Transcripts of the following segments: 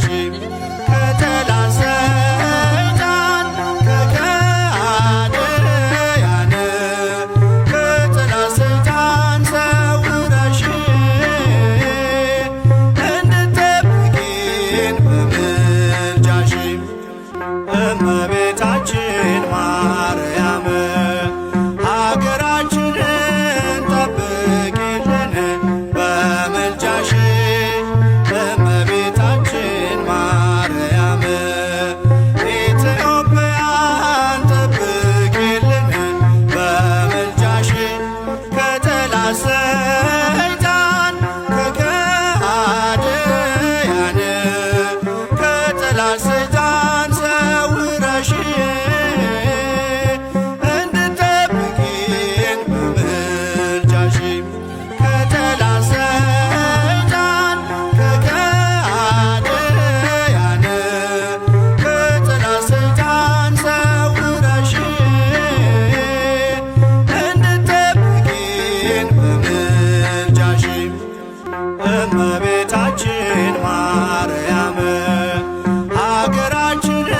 ምልጃሽም ከጠላት ሰይጣን ከከሃዲያን ከጠላት ሰይጣን ሰውረሽ እንድትጠብቂን በምልጃሽም እመቤታችን ማርያም ሀገራችንን ጠብቂልን በምልጃሽ እመቤታችን ማርያም ኢትዮጵያን ጠብቂልን በምልጃሽ ከጠላት ሰይጣን ከከሃዲያን ከጠላት ሰይጣን ሰውረሽ እንድትጠብቂን በምልጃሽም ከጠላት ሰይጣን ከከሃዲያን ከጠላት ሰይጣን ሰውረሽ እንድትጠብቂን በምልጃሽም እመቤታችን ማርያም ሀገራችንን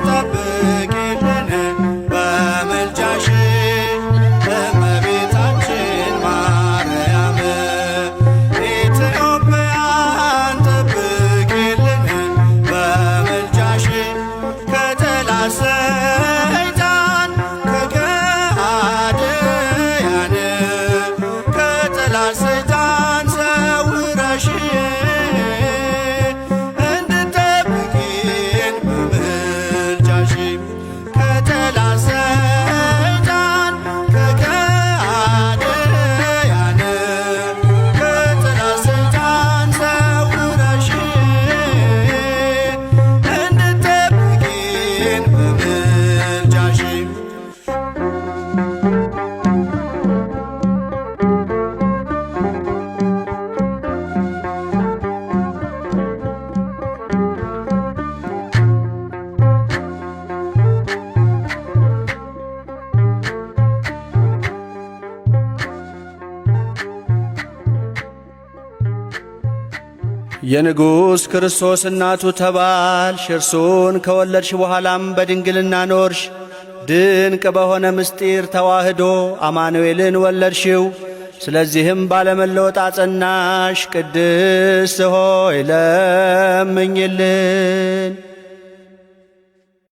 ጠብቂልን በምልጃሽ እመቤታችን ማርያም ኢትዮጵያን ጠብቂልን በምልጃሽ ከጠላት ሰይጣን ከከሃዲያን ከጠላት ሰይጣን ሰውረሽ እንድትጠብቂን በምልጃሽም ከጠላት ሰይጣን ከከሃዲያን ከጠላት ሰይጣን ሰውረሽ እንድትጠብቂን በምልጃሽም የንጉሥ ክርስቶስ እናቱ ተባልሽ፣ እርሱን ከወለድሽ በኋላም በድንግልና ኖርሽ። ድንቅ በሆነ ምስጢር ተዋህዶ አማኑኤልን ወለድሽው። ስለዚህም ባለመለወጥ አጸናሽ። ቅድስት ሆይ ለምኝልን።